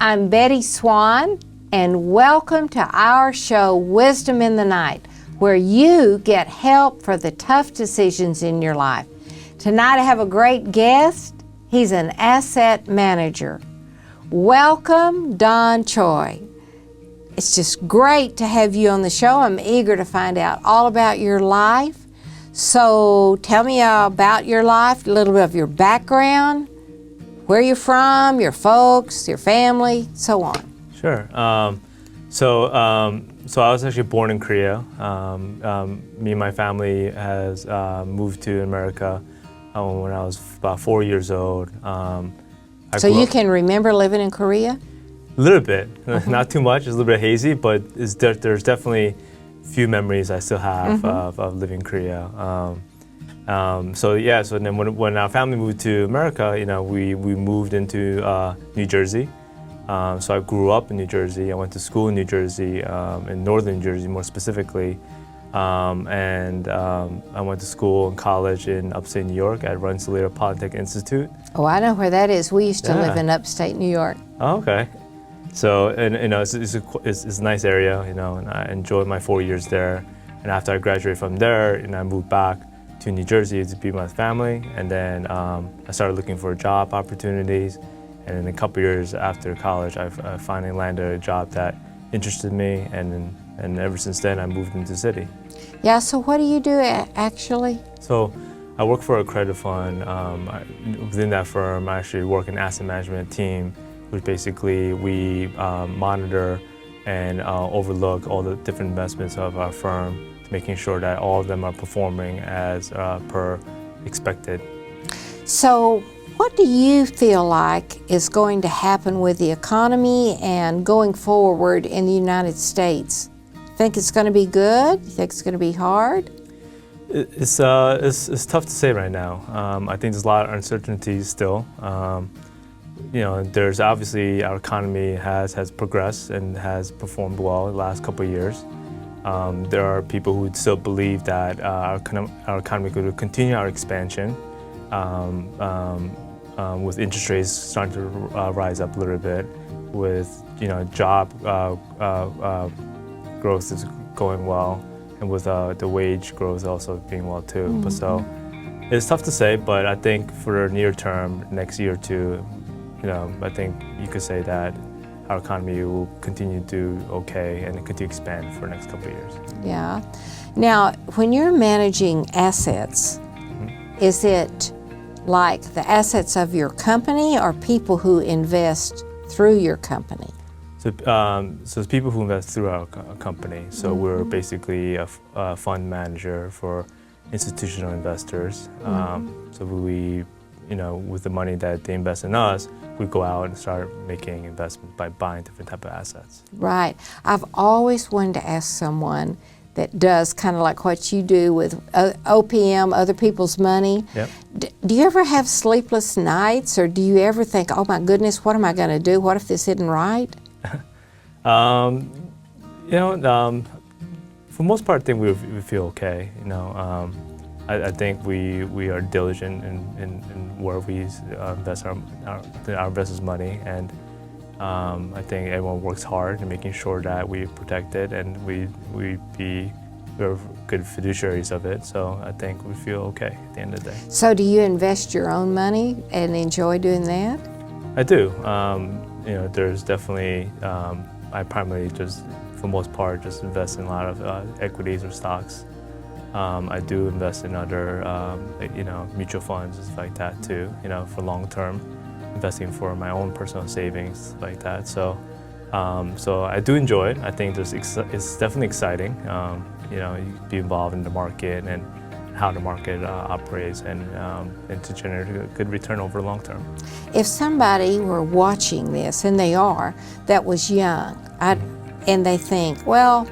I'm Betty Swan, and welcome to our show, Wisdom in the Night, where you get help for the tough decisions in your life. Tonight I have a great guest. He's an asset manager. Welcome, Don Choi. It's just great to have you on the show. I'm eager to find out all about your life. So tell me about your life, a little bit of your background, where you're from, your folks, your family, so on. Sure. So I was actually born in Korea. Me and my family has moved to America when I was about 4 years old. So you can remember living in Korea? A little bit, not too much. It's a little bit hazy, but there's definitely a few memories I still have of living in Korea. So then when our family moved to America, we moved into New Jersey. So I grew up in New Jersey. I went to school in New Jersey, in northern New Jersey more specifically. And I went to school and college in upstate New York at Rensselaer Polytechnic Institute. Oh, I know where that is. We used to live in upstate New York. Oh, okay. So, and it's a nice area, and I enjoyed my 4 years there. And after I graduated from there, I moved back to New Jersey to be with my family. And then I started looking for job opportunities. And in a couple years after college, I finally landed a job that interested me. And ever since then, I moved into the city. Yeah, so what do you do actually? So I work for a credit fund. Within that firm, I actually work in asset management team, which basically we monitor and overlook all the different investments of our firm, making sure that all of them are performing as per expected. So what do you feel like is going to happen with the economy and going forward in the United States? Think it's going to be good? You think it's going to be hard? It's tough to say right now. I think there's a lot of uncertainty still. There's obviously our economy has progressed and has performed well the last couple of years. There are people who still believe that our economy could continue our expansion with interest rates starting to rise up a little bit, with job growth is going well, and with the wage growth also being well too. But so it's tough to say, but I think for the near term, next year or two, I think you could say that our economy will continue to do okay and continue to expand for the next couple of years. Yeah. Now, when you're managing assets, is it like the assets of your company or people who invest through your company? So it's people who invest through our company. So we're basically a fund manager for institutional investors. So we, with the money that they invest in us, we go out and start making investments by buying different type of assets. Right. I've always wanted to ask someone that does kind of like what you do with OPM, other people's money. Yep. Do you ever have sleepless nights, or do you ever think, oh my goodness, what am I going to do? What if this isn't right? For most part, I think we feel okay. I think we are diligent in where we invest our investors' money, and I think everyone works hard in making sure that we protect it and we're good fiduciaries of it. So I think we feel okay at the end of the day. So do you invest your own money and enjoy doing that? I do. There's definitely. I primarily just, for most part, just invest in a lot of equities or stocks. I do invest in other, mutual funds, stuff like that too, for long-term investing for my own personal savings, like that. So I do enjoy it. I think it's definitely exciting, you be involved in the market and how the market operates and to generate a good return over the long term. If somebody were watching this, and they are, that was young, and they think, well,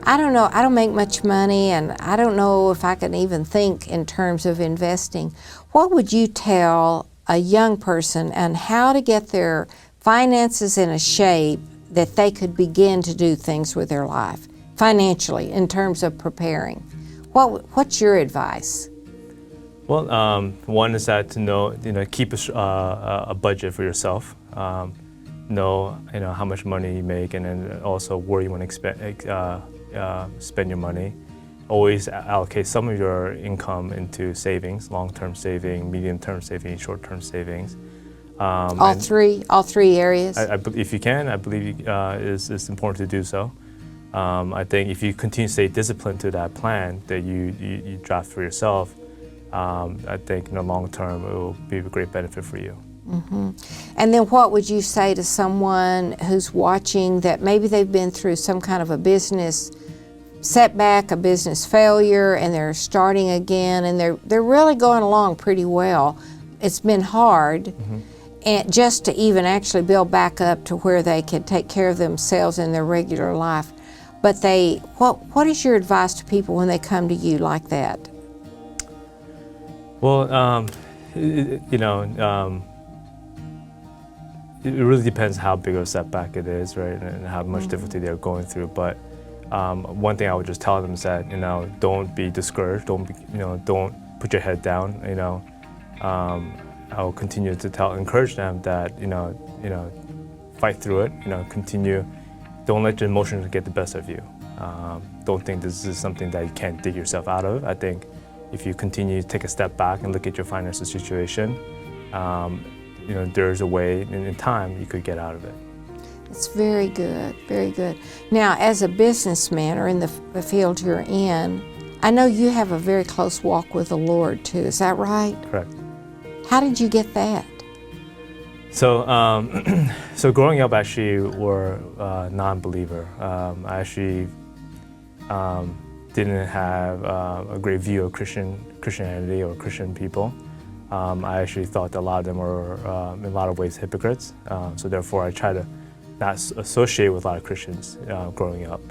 I don't know, I don't make much money, and I don't know if I can even think in terms of investing, what would you tell a young person on how to get their finances in a shape that they could begin to do things with their life, financially, in terms of preparing? What's your advice? Well, one is that to know, keep a budget for yourself. know how much money you make, and then also where you want to spend your money. Always allocate some of your income into savings: long-term saving, medium-term saving, short-term savings. All three areas. If you can, I believe it's important to do so. I think if you continue to stay disciplined to that plan that you draft for yourself, I think in the long term it will be a great benefit for you. Mm-hmm. And then what would you say to someone who's watching that maybe they've been through some kind of a business setback, a business failure, and they're starting again, and they're really going along pretty well. It's been hard, mm-hmm. and just to even actually build back up to where they can take care of themselves in their regular life. But what is your advice to people when they come to you like that? Well, it really depends how big of a setback it is, right, and how much mm-hmm. difficulty they're going through. But one thing I would just tell them is that don't be discouraged. Don't put your head down. I'll continue to encourage them that fight through it. Continue. Don't let your emotions get the best of you. Don't think this is something that you can't dig yourself out of. I think if you continue to take a step back and look at your financial situation, there's a way in time you could get out of it. It's very good, very good. Now, as a businessman or in the field you're in, I know you have a very close walk with the Lord too. Is that right? Correct. How did you get that? So, so growing up, actually, were a non-believer. I actually didn't have a great view of Christianity or Christian people. I actually thought that a lot of them were, in a lot of ways, hypocrites. So therefore, I tried to not associate with a lot of Christians growing up.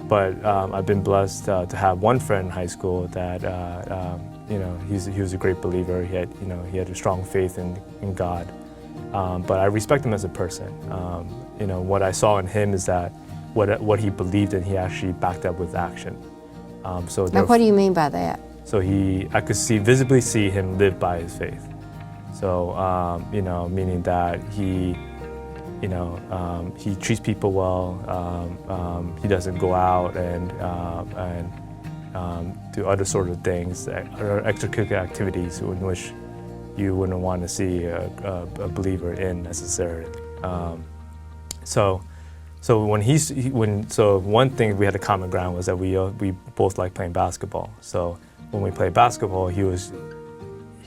But I've been blessed to have one friend in high school that he was a great believer. He had a strong faith in God. But I respect him as a person. What I saw in him is that what he believed in, he actually backed up with action. Now, what do you mean by that? So I could visibly see him live by his faith. So meaning that he treats people well. He doesn't go out and do other sort of things, or extracurricular activities in which you wouldn't want to see a believer in necessarily. So one thing we had a common ground was that we both liked playing basketball. So when we played basketball, here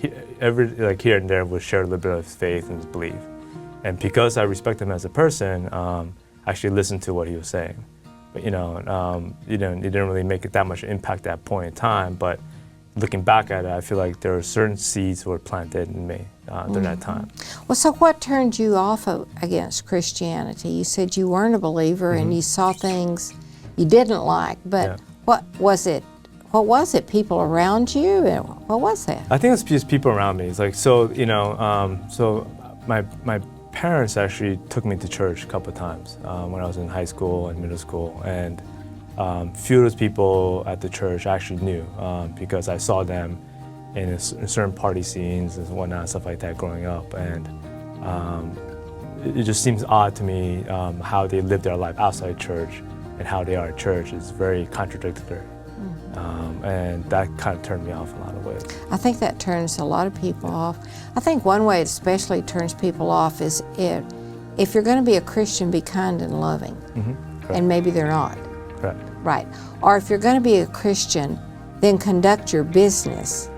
and there would share a little bit of his faith and his belief. And because I respect him as a person, I actually listened to what he was saying. But it didn't really make it that much impact at that point in time. But looking back at it, I feel like there are certain seeds that were planted in me during that time. Well, so what turned you off against Christianity? You said you weren't a believer, mm-hmm. and you saw things you didn't like. But yeah. What was it? What was it? People around you? What was that? I think it's just people around me. It's like so my parents actually took me to church a couple of times when I was in high school and middle school, and few of those people at the church I actually knew because I saw them in certain party scenes and whatnot, stuff like that growing up, and it just seems odd to me how they live their life outside church and how they are at church is very contradictory. And that kind of turned me off in a lot of ways. I think that turns a lot of people off. I think one way it especially turns people off is if you're going to be a Christian, be kind and loving. Mm-hmm. And maybe they're not. Correct. Right. Or if you're going to be a Christian, then conduct your business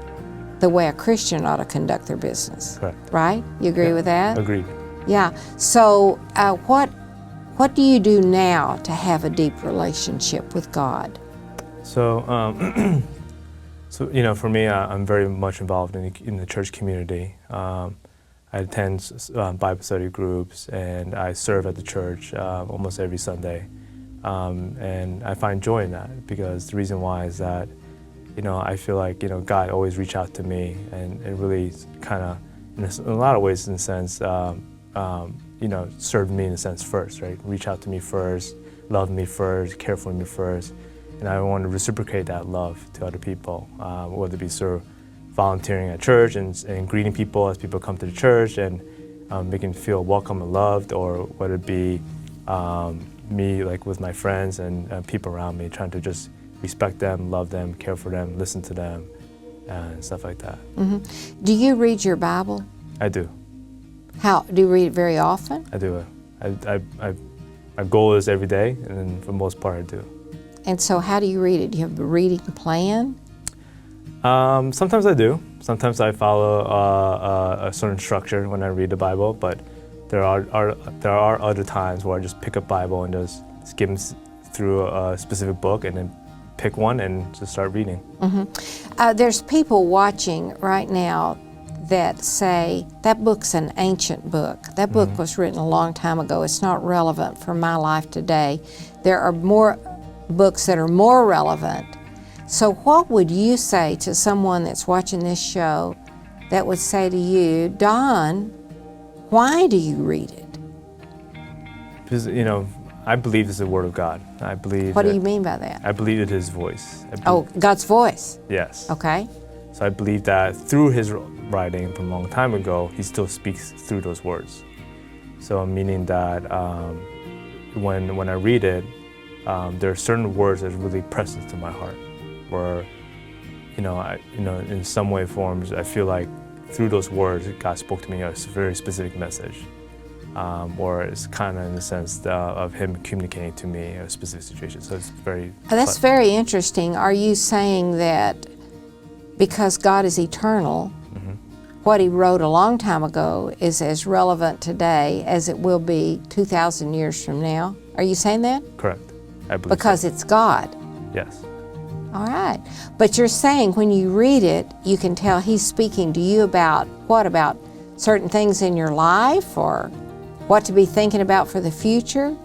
the way a Christian ought to conduct their business. Correct. Right? You agree with that? Agreed. Yeah. So what do you do now to have a deep relationship with God? So, for me, I'm very much involved in the church community. I attend Bible study groups, and I serve at the church almost every Sunday. And I find joy in that because the reason why is that, I feel like, God always reached out to me and it really kind of, in a lot of ways, in a sense, served me in a sense first, right? Reach out to me first, love me first, care for me first. And I want to reciprocate that love to other people, whether it be sort of volunteering at church and greeting people as people come to the church, and making feel welcome and loved, or whether it be me, like with my friends and people around me, trying to just respect them, love them, care for them, listen to them, and stuff like that. Do you read your Bible? I do. How do you read it very often? I do. My goal is every day, and then for the most part, I do. And so, how do you read it? Do you have a reading plan? Sometimes I do. Sometimes I follow a certain structure when I read the Bible, but there are other times where I just pick up Bible and just skim through a specific book and then pick one and just start reading. There's people watching right now that say, that book's an ancient book. That book was written a long time ago. It's not relevant for my life today. There are more books that are more relevant. So what would you say to someone that's watching this show that would say to you, Don, why do you read it? Because, I believe it's the Word of God. I believe. What do you mean by that? I believe it's His voice. God's voice. Yes. Okay. So I believe that through His writing from a long time ago, He still speaks through those words. So meaning that when I read it, there are certain words that really press into my heart, where, in some way, forms, I feel like through those words, God spoke to me a very specific message, or it's kind of in the sense of Him communicating to me a specific situation. So it's very. That's very interesting. Are you saying that because God is eternal, what He wrote a long time ago is as relevant today as it will be 2,000 years from now? Are you saying that? Correct. I believe Because it's God. Yes. All right. But you're saying when you read it, you can tell He's speaking to you about what? About certain things in your life, or what to be thinking about for the future?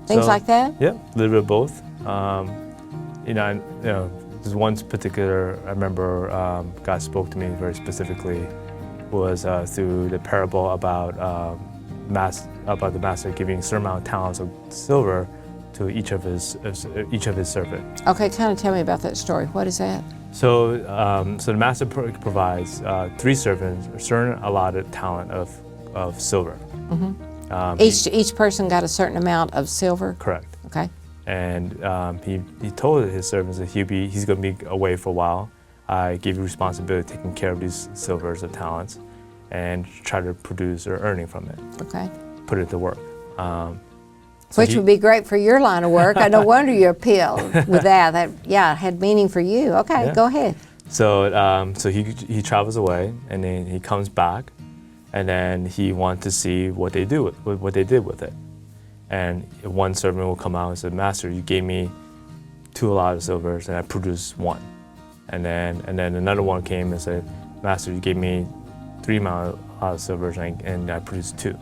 Things like that? Yeah, a little bit of both. There's one particular, I remember God spoke to me very specifically, was through the parable about the master giving a certain amount of talents of silver to each of his servants. Okay, kind of tell me about that story. What is that? So the master provides 3 servants a certain allotted talent of silver. Each person got a certain amount of silver? Correct. Okay. And he told his servants that he's going to be away for a while. I give you responsibility of taking care of these silvers of talents and try to produce or earning from it. Okay. Put it to work. Which would be great for your line of work. I no wonder you appealed with that. That had meaning for you. Okay, Yeah. Go ahead. So he travels away, and then he comes back, and then he wants to see what they did with it. And one servant will come out and say, "Master, you gave me 2 allotted silvers, and I produced 1." And then another one came and said, "Master, you gave me 3 allotted silvers, and I produced 2."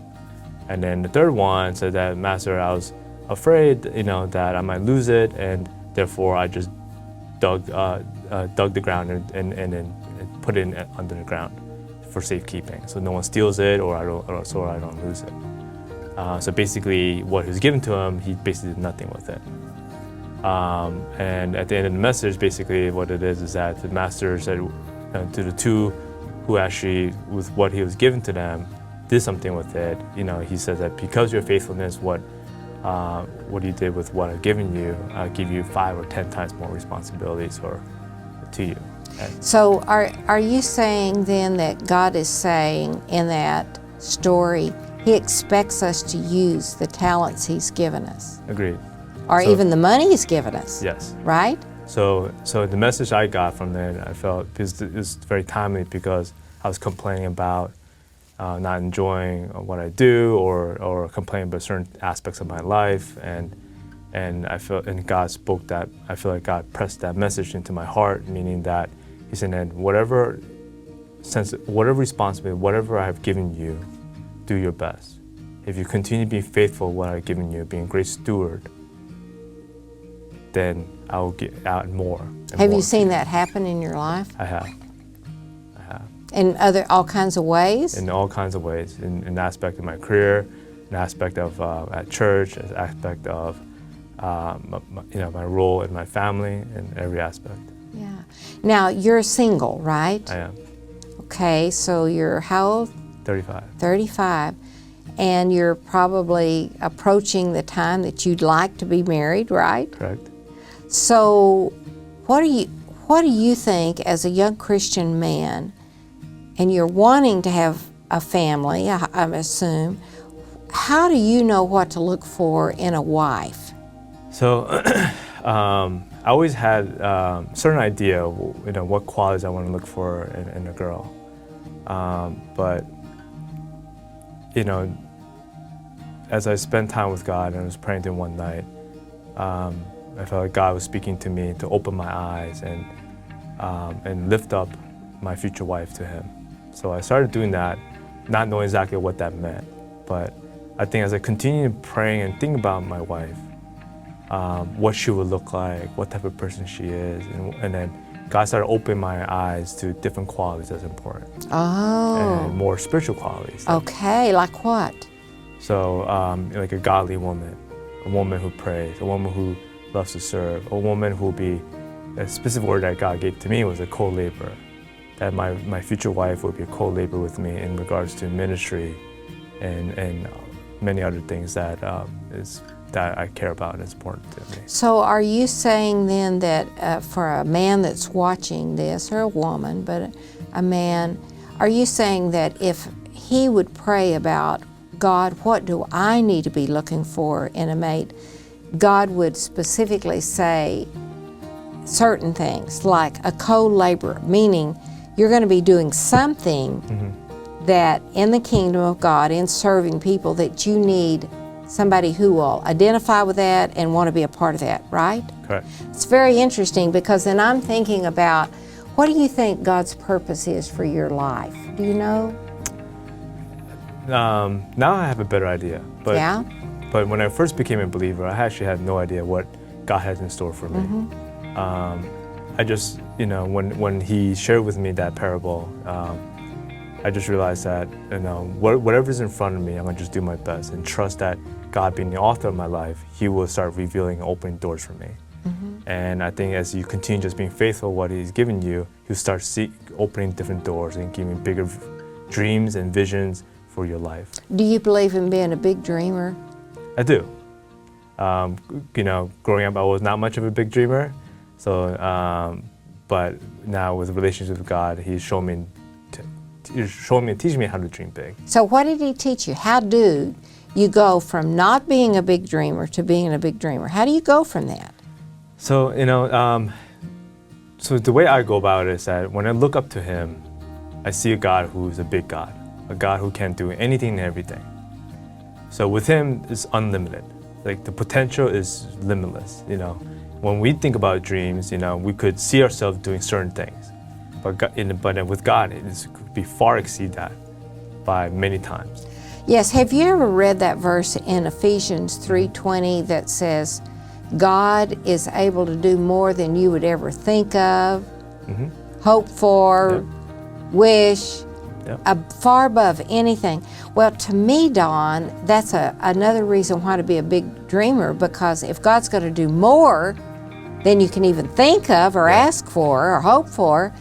And then the third one said that, "Master, I was afraid, that I might lose it, and therefore I just dug the ground and then put it under the ground for safekeeping, so no one steals it, or I don't lose it." So basically, what was given to him, he basically did nothing with it. And at the end of the message, basically what it is that the master said to the 2 who actually, with what he was given to them, did something with it. He says that because of your faithfulness, what you did with what I've given you, I'll give you 5 or 10 times more responsibilities to you. So are you saying then that God is saying in that story, He expects us to use the talents He's given us? Agreed. Or even the money He's given us? Yes. Right? So the message I got from it, I felt, because it was very timely, because I was complaining about not enjoying what I do, or complaining about certain aspects of my life, and I felt, and God spoke that. I feel like God pressed that message into my heart, meaning that He said, "And whatever responsibility, whatever I have given you, do your best. If you continue to be faithful what I've given you, being a great steward, then I will get out more." Have you seen that happen in your life? I have. In all kinds of ways? In all kinds of ways, in aspect of my career, an aspect of at church, an aspect of my role in my family, in every aspect. Yeah. Now you're single, right? I am. Okay, so you're how old? 35. 35. and you're probably approaching the time that you'd like to be married, right? Correct. So what do you think as a young Christian man, and you're wanting to have a family, I assume, how do you know what to look for in a wife? So I always had a certain idea, what qualities I want to look for in a girl. But, as I spent time with God and I was praying to Him one night, I felt like God was speaking to me to open my eyes and lift up my future wife to Him. So I started doing that, not knowing exactly what that meant. But I think as I continued praying and thinking about my wife, what she would look like, what type of person she is, and then God started opening my eyes to different qualities that's important. Oh. And more spiritual qualities. Okay, like what? So, like a godly woman, a woman who prays, a woman who loves to serve, a woman who will be, a specific word that God gave to me was a co-laborer. That my future wife would be a co-laborer with me in regards to ministry and many other things that I care about and is important to me. So are you saying then that for a man that's watching this, or a woman, but a man, are you saying that if he would pray about, God, what do I need to be looking for in a mate, God would specifically say certain things, like a co-laborer, meaning you're going to be doing something that in the kingdom of God, in serving people, that you need somebody who will identify with that and want to be a part of that, right? Correct. It's very interesting, because then I'm thinking about, what do you think God's purpose is for your life? Do you know? Now I have a better idea. But, Yeah? But when I first became a believer, I actually had no idea what God had in store for me. I just, when He shared with me that parable, I just realized that, whatever's in front of me, I'm going to just do my best and trust that God, being the author of my life, He will start revealing and opening doors for me. And I think as you continue just being faithful to what He's given you, He'll start opening different doors and giving bigger dreams and visions for your life. Do you believe in being a big dreamer? I do. Growing up, I was not much of a big dreamer. So, but now with relationships with God, He's shown me and teaching me how to dream big. So what did He teach you? How do you go from not being a big dreamer to being a big dreamer? How do you go from that? So, so the way I go about it is that when I look up to Him, I see a God who's a big God, a God who can do anything and everything. So with Him, it's unlimited. Like the potential is limitless, When we think about dreams, we could see ourselves doing certain things. But with God, it could be far exceed that by many times. Yes, have you ever read that verse in Ephesians 3:20 that says, God is able to do more than you would ever think of, hope for, wish, far above anything. Well, to me, Don, that's another reason why to be a big dreamer, because if God's going to do more than you can even think of or ask for or hope for,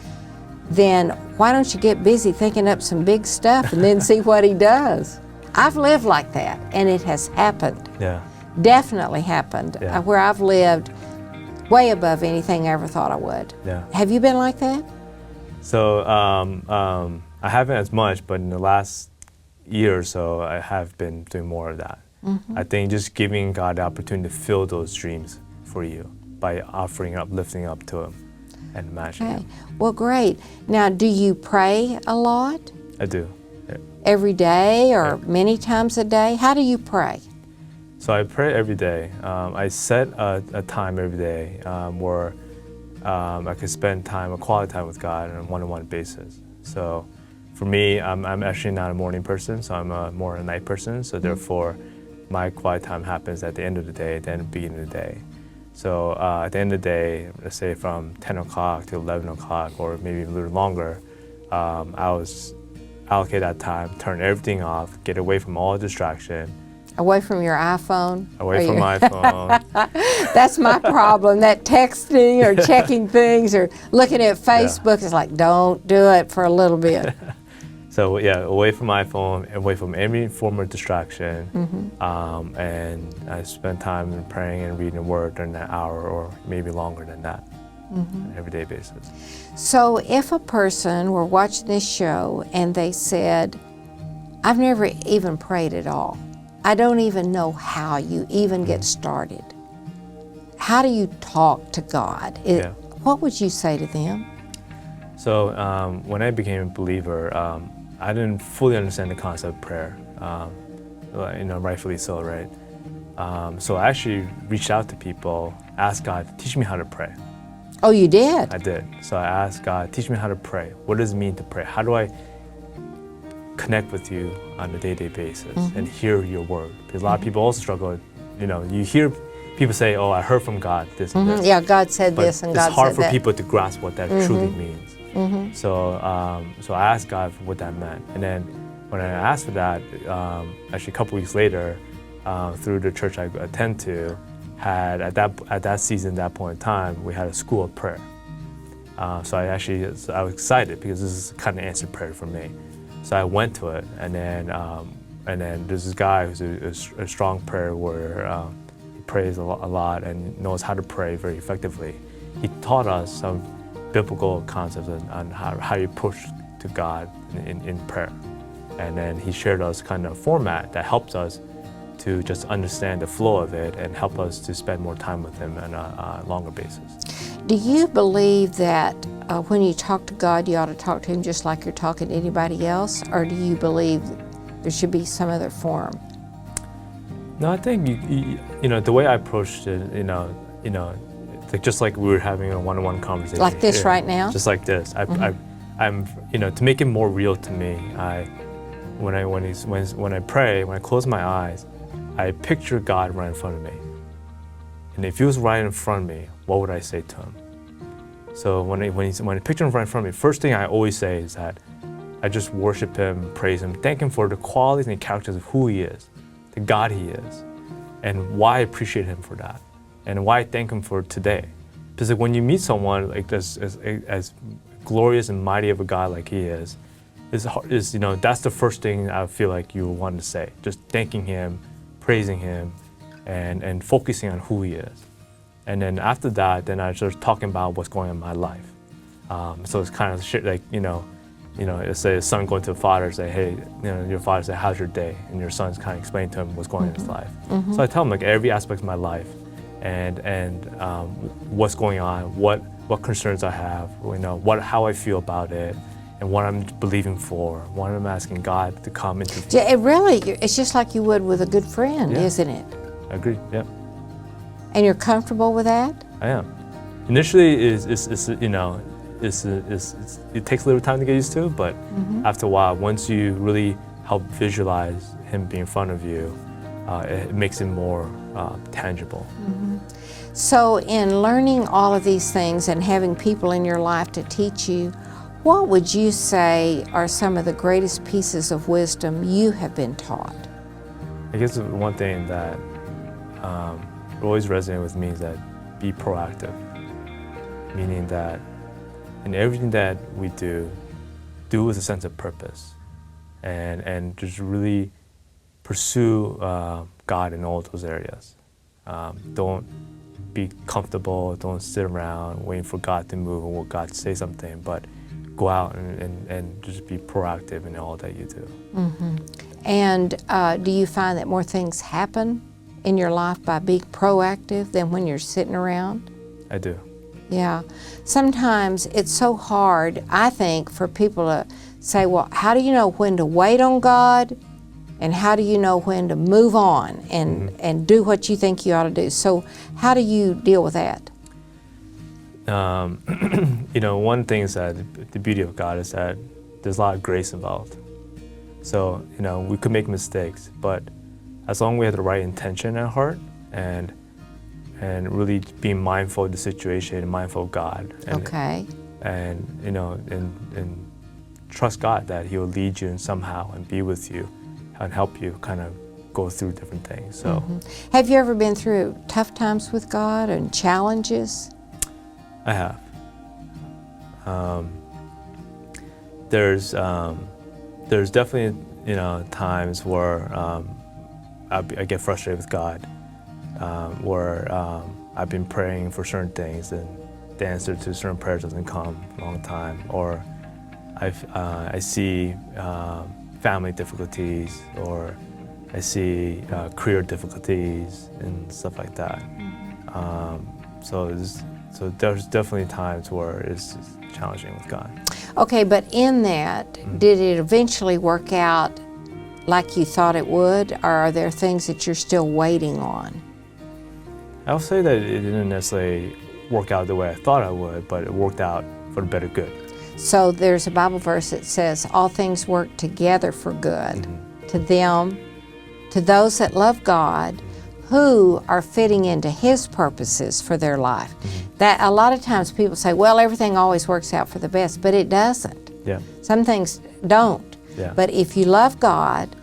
then why don't you get busy thinking up some big stuff and then see what He does? I've lived like that, and it has happened. Yeah. Definitely happened, where I've lived way above anything I ever thought I would. Yeah. Have you been like that? So I haven't as much, but in the last year or so, I have been doing more of that. I think just giving God the opportunity to fill those dreams for you by offering up, lifting up to Him and imagining Him. Well, great. Now, do you pray a lot? I do. Every day or many times a day? How do you pray? So I pray every day. I set a time every day where I could spend a quality time with God on a one-on-one basis. So for me, I'm actually not a morning person, so I'm more a night person. So therefore, my quiet time happens at the end of the day, then beginning of the day. So at the end of the day, let's say from 10 o'clock to 11 o'clock, or maybe a little longer, I was allocate that time, turn everything off, get away from all distraction. Away from your iPhone? Away from my phone. That's my problem, that texting or checking things or looking at Facebook is like, don't do it for a little bit. So yeah, away from my phone, away from any form of distraction, and I spend time in praying and reading the Word during that hour, or maybe longer than that, on an everyday basis. So if a person were watching this show and they said, I've never even prayed at all, I don't even know how you even get started. How do you talk to God? What would you say to them? So when I became a believer, I didn't fully understand the concept of prayer, rightfully so, right? So I actually reached out to people, asked God, teach me how to pray. Oh, you did? I did. So I asked God, teach me how to pray. What does it mean to pray? How do I connect with you on a day-to-day basis and hear your word? Because a lot of people also struggle, you hear people say, oh, I heard from God, this and this. Yeah, God said But this and God said that. it's hard for people to grasp what that truly means. So I asked God for what that meant. And then when I asked for that, actually a couple weeks later, through the church I attend to, had at that season, that point in time, we had a school of prayer. So I was excited because this is kind of answered prayer for me. So I went to it, and then there's this guy who's a strong prayer warrior. He prays a lot and knows how to pray very effectively. He taught us some biblical concepts on how you approach to God in prayer. And then he shared us kind of a format that helps us to just understand the flow of it and help us to spend more time with him on a longer basis. Do you believe that when you talk to God, you ought to talk to him just like you're talking to anybody else? Or do you believe there should be some other form? No, I think the way I approached it, just like we were having a one-on-one conversation. Like this right now? Just like this. I'm to make it more real to me. When I pray, when I close my eyes, I picture God right in front of me. And if he was right in front of me, what would I say to him? So when I picture him right in front of me, first thing I always say is that I just worship him, praise him, thank him for the qualities and characters of who he is, the God he is, and why I appreciate him for that, and why I thank him for today. Because when you meet someone like this, as glorious and mighty of a God like he is that's the first thing I feel like you want to say. Just thanking him, praising him, and focusing on who he is. And then after that, then I start talking about what's going on in my life. So it's kind of shit like, let's say a son going to a father, say, hey, your father say, how's your day? And your son's kind of explaining to him what's going on in his life. So I tell him like every aspect of my life and what's going on, what concerns I have, how I feel about it, and what I'm believing for, what I'm asking God to come into. Yeah, it's just like you would with a good friend, isn't it? I agree, yeah. And you're comfortable with that? I am. Initially, it takes a little time to get used to, but after a while, once you really help visualize him being in front of you, it makes it more tangible. So in learning all of these things and having people in your life to teach you, what would you say are some of the greatest pieces of wisdom you have been taught? I guess one thing that always resonated with me is that be proactive, meaning that in everything that we do with a sense of purpose, and just really pursue God in all those areas. Don't be comfortable, don't sit around waiting for God to move or God to say something, but go out and just be proactive in all that you do. And do you find that more things happen in your life by being proactive than when you're sitting around? I do. Yeah. Sometimes it's so hard, I think, for people to say, well, how do you know when to wait on God? And how do you know when to move on and do what you think you ought to do? So how do you deal with that? One thing is that the beauty of God is that there's a lot of grace involved. So, we could make mistakes, but as long as we have the right intention at heart and really being mindful of the situation and mindful of God. And trust God that He will lead you in somehow and be with you and help you kind of go through different things. So, Have you ever been through tough times with God and challenges? I have. There's there's definitely, times where I get frustrated with God, where I've been praying for certain things and the answer to certain prayers doesn't come for a long time, or I see family difficulties, or I see career difficulties and stuff like that. So there's definitely times where it's challenging with God. Okay, but in that, did it eventually work out like you thought it would, or are there things that you're still waiting on? I'll say that it didn't necessarily work out the way I thought it would, but it worked out for the better good. So there's a Bible verse that says, all things work together for good to them, to those that love God, who are fitting into His purposes for their life. That a lot of times people say, well, everything always works out for the best, but it doesn't. Yeah. Some things don't. Yeah. But if you love God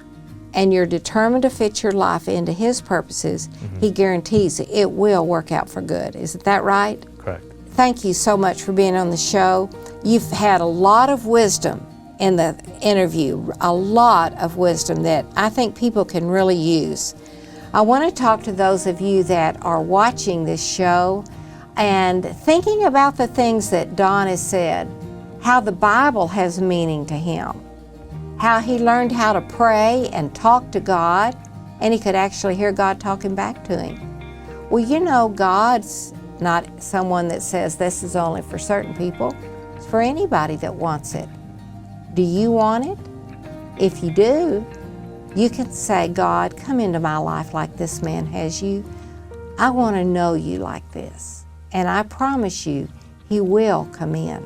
and you're determined to fit your life into His purposes, He guarantees it will work out for good. Isn't that right? Correct. Thank you so much for being on the show. You've had a lot of wisdom in the interview, a lot of wisdom that I think people can really use. I want to talk to those of you that are watching this show and thinking about the things that Don has said, how the Bible has meaning to him, how he learned how to pray and talk to God, and he could actually hear God talking back to him. Well, God's not someone that says this is only for certain people. It's for anybody that wants it. Do you want it? If you do, you can say, God, come into my life like this man has you. I want to know you like this. And I promise you, He will come in.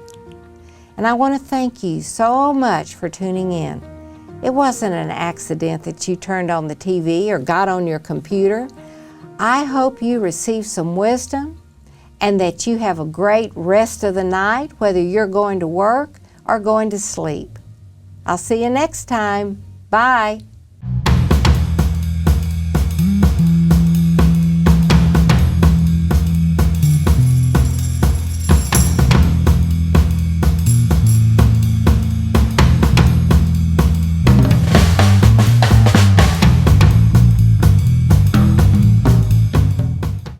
And I want to thank you so much for tuning in. It wasn't an accident that you turned on the TV or got on your computer. I hope you receive some wisdom and that you have a great rest of the night, whether you're going to work or going to sleep. I'll see you next time. Bye.